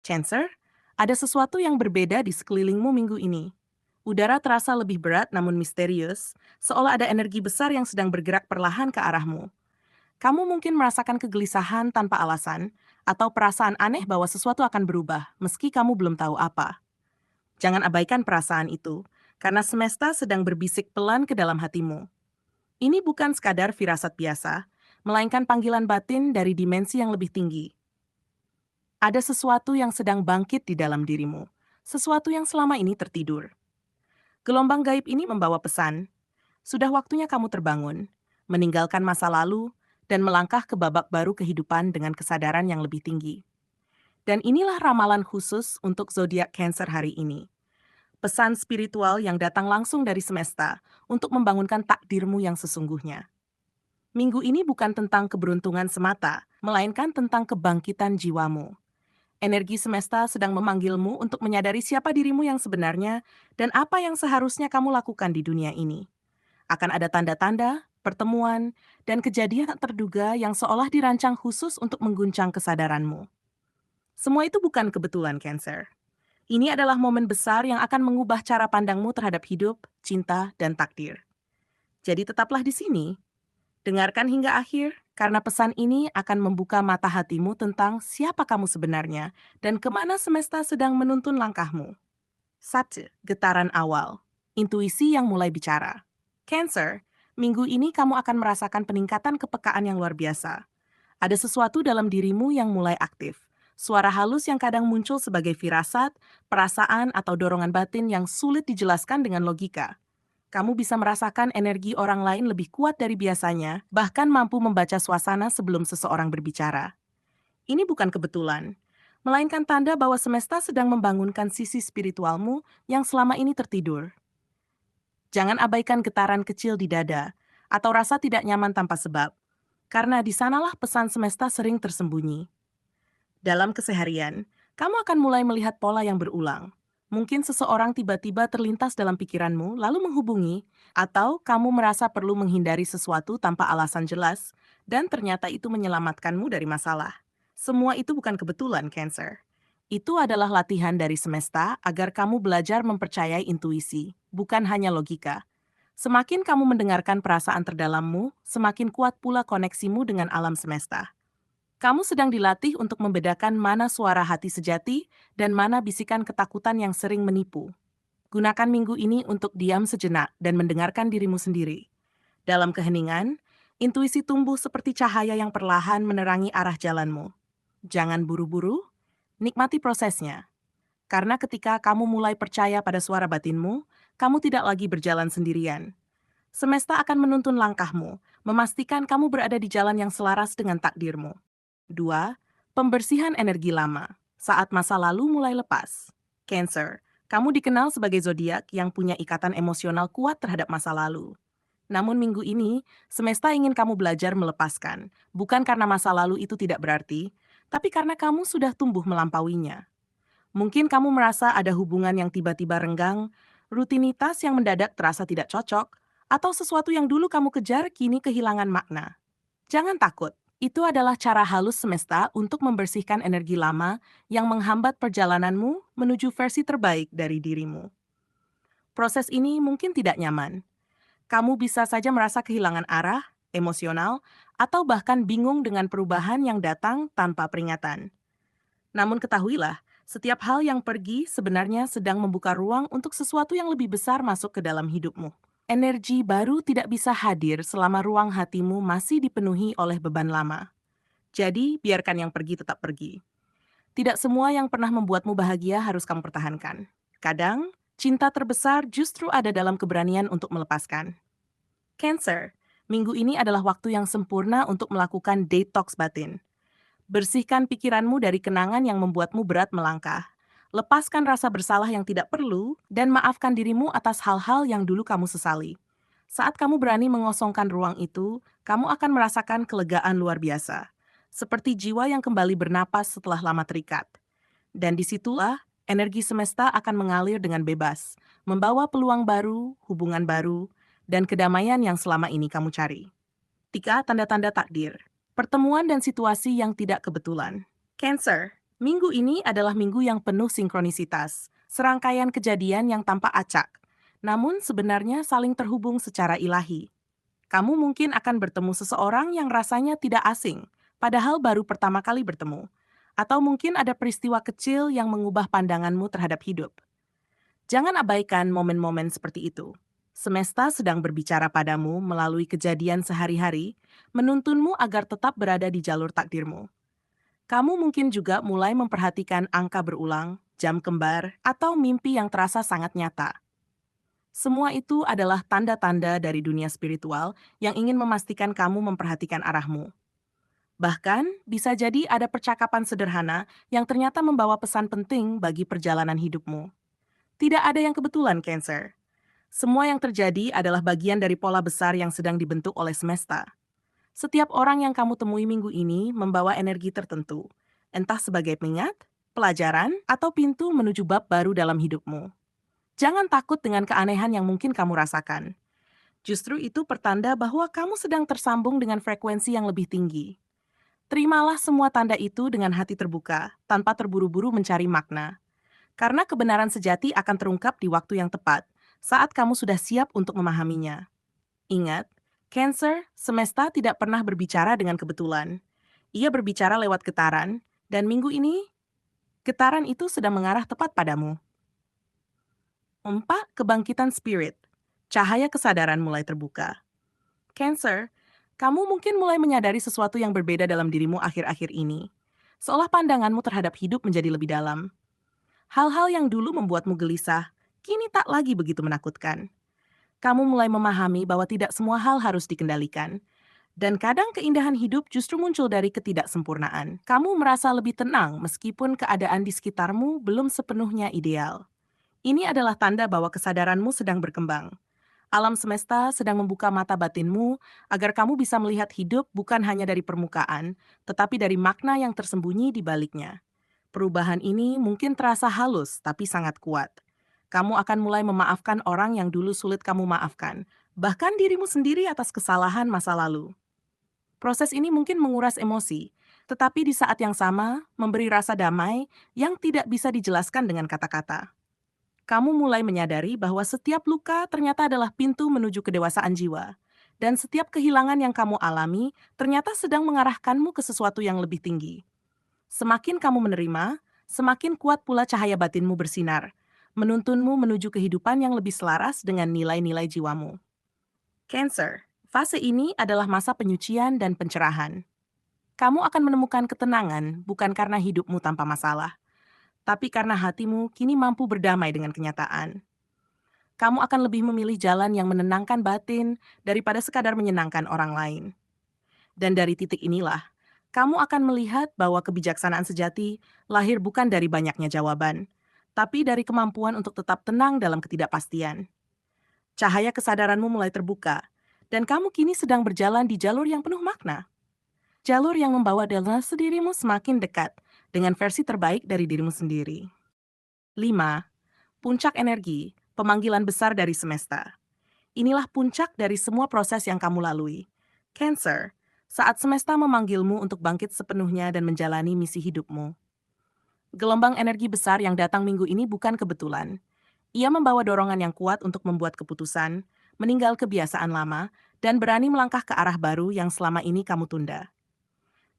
Cancer, ada sesuatu yang berbeda di sekelilingmu minggu ini. Udara terasa lebih berat namun misterius, seolah ada energi besar yang sedang bergerak perlahan ke arahmu. Kamu mungkin merasakan kegelisahan tanpa alasan, atau perasaan aneh bahwa sesuatu akan berubah, meski kamu belum tahu apa. Jangan abaikan perasaan itu, karena semesta sedang berbisik pelan ke dalam hatimu. Ini bukan sekadar firasat biasa, melainkan panggilan batin dari dimensi yang lebih tinggi. Ada sesuatu yang sedang bangkit di dalam dirimu, sesuatu yang selama ini tertidur. Gelombang gaib ini membawa pesan, sudah waktunya kamu terbangun, meninggalkan masa lalu, dan melangkah ke babak baru kehidupan dengan kesadaran yang lebih tinggi. Dan inilah ramalan khusus untuk zodiak Cancer hari ini. Pesan spiritual yang datang langsung dari semesta untuk membangunkan takdirmu yang sesungguhnya. Minggu ini bukan tentang keberuntungan semata, melainkan tentang kebangkitan jiwamu. Energi semesta sedang memanggilmu untuk menyadari siapa dirimu yang sebenarnya dan apa yang seharusnya kamu lakukan di dunia ini. Akan ada tanda-tanda, pertemuan, dan kejadian tak terduga yang seolah dirancang khusus untuk mengguncang kesadaranmu. Semua itu bukan kebetulan, Cancer. Ini adalah momen besar yang akan mengubah cara pandangmu terhadap hidup, cinta, dan takdir. Jadi tetaplah di sini. Dengarkan hingga akhir, karena pesan ini akan membuka mata hatimu tentang siapa kamu sebenarnya dan kemana semesta sedang menuntun langkahmu. 1. Getaran awal. Intuisi yang mulai bicara. Cancer, minggu ini kamu akan merasakan peningkatan kepekaan yang luar biasa. Ada sesuatu dalam dirimu yang mulai aktif. Suara halus yang kadang muncul sebagai firasat, perasaan, atau dorongan batin yang sulit dijelaskan dengan logika. Kamu bisa merasakan energi orang lain lebih kuat dari biasanya, bahkan mampu membaca suasana sebelum seseorang berbicara. Ini bukan kebetulan, melainkan tanda bahwa semesta sedang membangunkan sisi spiritualmu yang selama ini tertidur. Jangan abaikan getaran kecil di dada, atau rasa tidak nyaman tanpa sebab, karena di sanalah pesan semesta sering tersembunyi. Dalam keseharian, kamu akan mulai melihat pola yang berulang. Mungkin seseorang tiba-tiba terlintas dalam pikiranmu, lalu menghubungi, atau kamu merasa perlu menghindari sesuatu tanpa alasan jelas, dan ternyata itu menyelamatkanmu dari masalah. Semua itu bukan kebetulan, Cancer. Itu adalah latihan dari semesta agar kamu belajar mempercayai intuisi, bukan hanya logika. Semakin kamu mendengarkan perasaan terdalammu, semakin kuat pula koneksimu dengan alam semesta. Kamu sedang dilatih untuk membedakan mana suara hati sejati dan mana bisikan ketakutan yang sering menipu. Gunakan minggu ini untuk diam sejenak dan mendengarkan dirimu sendiri. Dalam keheningan, intuisi tumbuh seperti cahaya yang perlahan menerangi arah jalanmu. Jangan buru-buru, nikmati prosesnya. Karena ketika kamu mulai percaya pada suara batinmu, kamu tidak lagi berjalan sendirian. Semesta akan menuntun langkahmu, memastikan kamu berada di jalan yang selaras dengan takdirmu. 2. Pembersihan energi lama. Saat masa lalu mulai lepas. Cancer, kamu dikenal sebagai zodiak yang punya ikatan emosional kuat terhadap masa lalu. Namun minggu ini, semesta ingin kamu belajar melepaskan, bukan karena masa lalu itu tidak berarti, tapi karena kamu sudah tumbuh melampauinya. Mungkin kamu merasa ada hubungan yang tiba-tiba renggang, rutinitas yang mendadak terasa tidak cocok, atau sesuatu yang dulu kamu kejar kini kehilangan makna. Jangan takut, itu adalah cara halus semesta untuk membersihkan energi lama yang menghambat perjalananmu menuju versi terbaik dari dirimu. Proses ini mungkin tidak nyaman. Kamu bisa saja merasa kehilangan arah, emosional, atau bahkan bingung dengan perubahan yang datang tanpa peringatan. Namun ketahuilah, setiap hal yang pergi sebenarnya sedang membuka ruang untuk sesuatu yang lebih besar masuk ke dalam hidupmu. Energi baru tidak bisa hadir selama ruang hatimu masih dipenuhi oleh beban lama. Jadi, biarkan yang pergi tetap pergi. Tidak semua yang pernah membuatmu bahagia harus kamu pertahankan. Kadang, cinta terbesar justru ada dalam keberanian untuk melepaskan. Cancer, minggu ini adalah waktu yang sempurna untuk melakukan detox batin. Bersihkan pikiranmu dari kenangan yang membuatmu berat melangkah. Lepaskan rasa bersalah yang tidak perlu, dan maafkan dirimu atas hal-hal yang dulu kamu sesali. Saat kamu berani mengosongkan ruang itu, kamu akan merasakan kelegaan luar biasa. Seperti jiwa yang kembali bernapas setelah lama terikat. Dan disitulah, energi semesta akan mengalir dengan bebas, membawa peluang baru, hubungan baru, dan kedamaian yang selama ini kamu cari. 3. Tanda-tanda takdir. Pertemuan dan situasi yang tidak kebetulan. Cancer, Minggu ini adalah minggu yang penuh sinkronisitas, serangkaian kejadian yang tampak acak, namun sebenarnya saling terhubung secara ilahi. Kamu mungkin akan bertemu seseorang yang rasanya tidak asing, padahal baru pertama kali bertemu. Atau mungkin ada peristiwa kecil yang mengubah pandanganmu terhadap hidup. Jangan abaikan momen-momen seperti itu. Semesta sedang berbicara padamu melalui kejadian sehari-hari, menuntunmu agar tetap berada di jalur takdirmu. Kamu mungkin juga mulai memperhatikan angka berulang, jam kembar, atau mimpi yang terasa sangat nyata. Semua itu adalah tanda-tanda dari dunia spiritual yang ingin memastikan kamu memperhatikan arahmu. Bahkan, bisa jadi ada percakapan sederhana yang ternyata membawa pesan penting bagi perjalanan hidupmu. Tidak ada yang kebetulan, Cancer. Semua yang terjadi adalah bagian dari pola besar yang sedang dibentuk oleh semesta. Setiap orang yang kamu temui minggu ini membawa energi tertentu, entah sebagai pengingat, pelajaran, atau pintu menuju bab baru dalam hidupmu. Jangan takut dengan keanehan yang mungkin kamu rasakan. Justru itu pertanda bahwa kamu sedang tersambung dengan frekuensi yang lebih tinggi. Terimalah semua tanda itu dengan hati terbuka, tanpa terburu-buru mencari makna. Karena kebenaran sejati akan terungkap di waktu yang tepat, saat kamu sudah siap untuk memahaminya. Ingat, Cancer, semesta tidak pernah berbicara dengan kebetulan. Ia berbicara lewat getaran, dan minggu ini, getaran itu sedang mengarah tepat padamu. 4. Kebangkitan spirit. Cahaya kesadaran mulai terbuka. Cancer, kamu mungkin mulai menyadari sesuatu yang berbeda dalam dirimu akhir-akhir ini. Seolah pandanganmu terhadap hidup menjadi lebih dalam. Hal-hal yang dulu membuatmu gelisah, kini tak lagi begitu menakutkan. Kamu mulai memahami bahwa tidak semua hal harus dikendalikan. Dan kadang keindahan hidup justru muncul dari ketidaksempurnaan. Kamu merasa lebih tenang meskipun keadaan di sekitarmu belum sepenuhnya ideal. Ini adalah tanda bahwa kesadaranmu sedang berkembang. Alam semesta sedang membuka mata batinmu agar kamu bisa melihat hidup bukan hanya dari permukaan, tetapi dari makna yang tersembunyi di baliknya. Perubahan ini mungkin terasa halus tapi sangat kuat. Kamu akan mulai memaafkan orang yang dulu sulit kamu maafkan, bahkan dirimu sendiri atas kesalahan masa lalu. Proses ini mungkin menguras emosi, tetapi di saat yang sama memberi rasa damai yang tidak bisa dijelaskan dengan kata-kata. Kamu mulai menyadari bahwa setiap luka ternyata adalah pintu menuju kedewasaan jiwa, dan setiap kehilangan yang kamu alami ternyata sedang mengarahkanmu ke sesuatu yang lebih tinggi. Semakin kamu menerima, semakin kuat pula cahaya batinmu bersinar, menuntunmu menuju kehidupan yang lebih selaras dengan nilai-nilai jiwamu. Cancer, fase ini adalah masa penyucian dan pencerahan. Kamu akan menemukan ketenangan bukan karena hidupmu tanpa masalah, tapi karena hatimu kini mampu berdamai dengan kenyataan. Kamu akan lebih memilih jalan yang menenangkan batin daripada sekadar menyenangkan orang lain. Dan dari titik inilah, kamu akan melihat bahwa kebijaksanaan sejati lahir bukan dari banyaknya jawaban, tapi dari kemampuan untuk tetap tenang dalam ketidakpastian. Cahaya kesadaranmu mulai terbuka, dan kamu kini sedang berjalan di jalur yang penuh makna. Jalur yang membawa delta dirimu semakin dekat dengan versi terbaik dari dirimu sendiri. 5. Puncak energi, pemanggilan besar dari semesta. Inilah puncak dari semua proses yang kamu lalui. Cancer, saat semesta memanggilmu untuk bangkit sepenuhnya dan menjalani misi hidupmu. Gelombang energi besar yang datang minggu ini bukan kebetulan. Ia membawa dorongan yang kuat untuk membuat keputusan, meninggal kebiasaan lama, dan berani melangkah ke arah baru yang selama ini kamu tunda.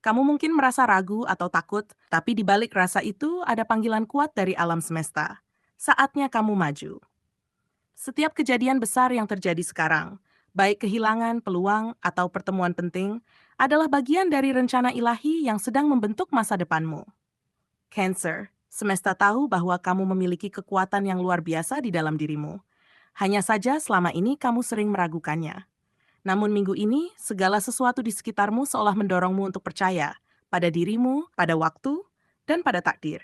Kamu mungkin merasa ragu atau takut, tapi di balik rasa itu ada panggilan kuat dari alam semesta. Saatnya kamu maju. Setiap kejadian besar yang terjadi sekarang, baik kehilangan, peluang, atau pertemuan penting, adalah bagian dari rencana ilahi yang sedang membentuk masa depanmu. Cancer, semesta tahu bahwa kamu memiliki kekuatan yang luar biasa di dalam dirimu. Hanya saja selama ini kamu sering meragukannya. Namun minggu ini, segala sesuatu di sekitarmu seolah mendorongmu untuk percaya pada dirimu, pada waktu, dan pada takdir.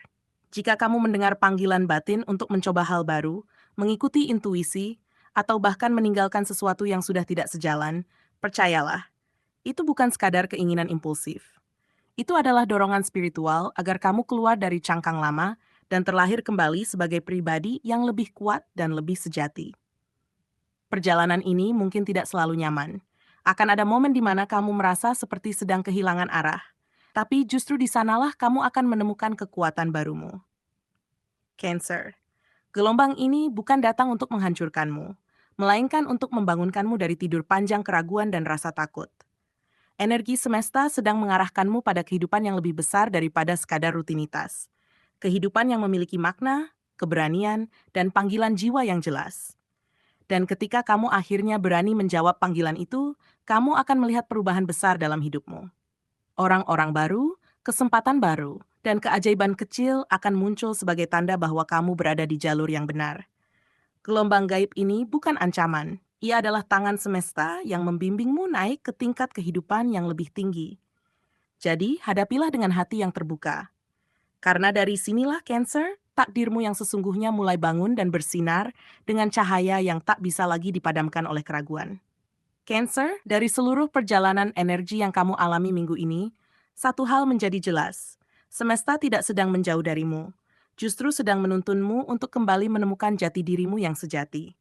Jika kamu mendengar panggilan batin untuk mencoba hal baru, mengikuti intuisi, atau bahkan meninggalkan sesuatu yang sudah tidak sejalan, percayalah, itu bukan sekadar keinginan impulsif. Itu adalah dorongan spiritual agar kamu keluar dari cangkang lama dan terlahir kembali sebagai pribadi yang lebih kuat dan lebih sejati. Perjalanan ini mungkin tidak selalu nyaman. Akan ada momen di mana kamu merasa seperti sedang kehilangan arah. tapi justru di sanalah kamu akan menemukan kekuatan barumu. Cancer. Gelombang ini bukan datang untuk menghancurkanmu, melainkan untuk membangunkanmu dari tidur panjang keraguan dan rasa takut. Energi semesta sedang mengarahkanmu pada kehidupan yang lebih besar daripada sekadar rutinitas. Kehidupan yang memiliki makna, keberanian, dan panggilan jiwa yang jelas. Dan ketika kamu akhirnya berani menjawab panggilan itu, kamu akan melihat perubahan besar dalam hidupmu. Orang-orang baru, kesempatan baru, dan keajaiban kecil akan muncul sebagai tanda bahwa kamu berada di jalur yang benar. Gelombang gaib ini bukan ancaman. Ia adalah tangan semesta yang membimbingmu naik ke tingkat kehidupan yang lebih tinggi. Jadi, hadapilah dengan hati yang terbuka. Karena dari sinilah Cancer, takdirmu yang sesungguhnya mulai bangun dan bersinar dengan cahaya yang tak bisa lagi dipadamkan oleh keraguan. Cancer, dari seluruh perjalanan energi yang kamu alami minggu ini, satu hal menjadi jelas. Semesta tidak sedang menjauh darimu, justru sedang menuntunmu untuk kembali menemukan jati dirimu yang sejati.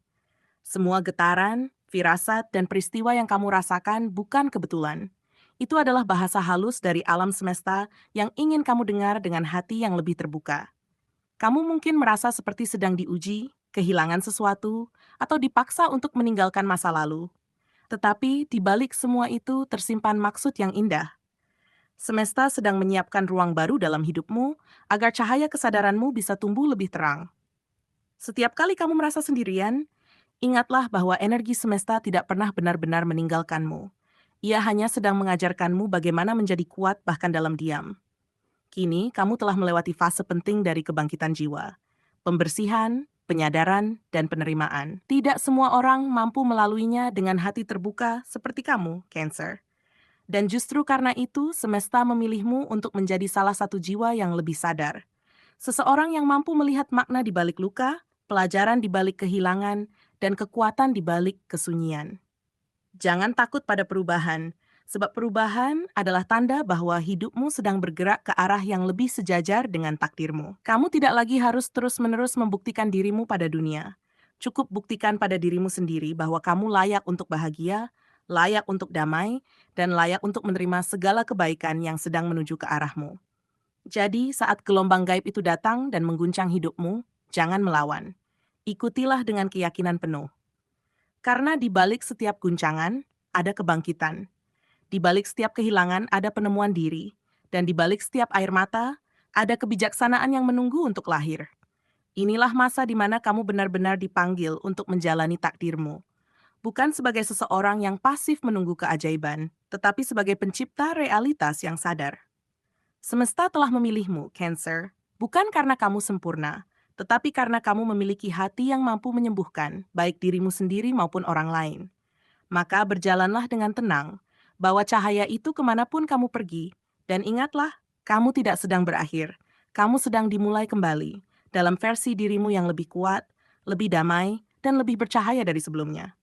Semua getaran, firasat, dan peristiwa yang kamu rasakan bukan kebetulan. Itu adalah bahasa halus dari alam semesta yang ingin kamu dengar dengan hati yang lebih terbuka. Kamu mungkin merasa seperti sedang diuji, kehilangan sesuatu, atau dipaksa untuk meninggalkan masa lalu. Tetapi di balik semua itu tersimpan maksud yang indah. Semesta sedang menyiapkan ruang baru dalam hidupmu agar cahaya kesadaranmu bisa tumbuh lebih terang. Setiap kali kamu merasa sendirian, ingatlah bahwa energi semesta tidak pernah benar-benar meninggalkanmu. Ia hanya sedang mengajarkanmu bagaimana menjadi kuat bahkan dalam diam. Kini, kamu telah melewati fase penting dari kebangkitan jiwa. Pembersihan, penyadaran, dan penerimaan. Tidak semua orang mampu melaluinya dengan hati terbuka seperti kamu, Cancer. Dan justru karena itu, semesta memilihmu untuk menjadi salah satu jiwa yang lebih sadar. Seseorang yang mampu melihat makna di balik luka, pelajaran di balik kehilangan, dan kekuatan di balik kesunyian. Jangan takut pada perubahan, sebab perubahan adalah tanda bahwa hidupmu sedang bergerak ke arah yang lebih sejajar dengan takdirmu. Kamu tidak lagi harus terus-menerus membuktikan dirimu pada dunia. Cukup buktikan pada dirimu sendiri bahwa kamu layak untuk bahagia, layak untuk damai, dan layak untuk menerima segala kebaikan yang sedang menuju ke arahmu. Jadi, saat gelombang gaib itu datang dan mengguncang hidupmu, jangan melawan. Ikutilah dengan keyakinan penuh. Karena di balik setiap guncangan, ada kebangkitan. Di balik setiap kehilangan, ada penemuan diri. Dan di balik setiap air mata, ada kebijaksanaan yang menunggu untuk lahir. Inilah masa di mana kamu benar-benar dipanggil untuk menjalani takdirmu. Bukan sebagai seseorang yang pasif menunggu keajaiban, tetapi sebagai pencipta realitas yang sadar. Semesta telah memilihmu, Cancer, bukan karena kamu sempurna, tetapi karena kamu memiliki hati yang mampu menyembuhkan, baik dirimu sendiri maupun orang lain. Maka berjalanlah dengan tenang, bawa cahaya itu kemanapun kamu pergi, dan ingatlah, kamu tidak sedang berakhir, kamu sedang dimulai kembali, dalam versi dirimu yang lebih kuat, lebih damai, dan lebih bercahaya dari sebelumnya.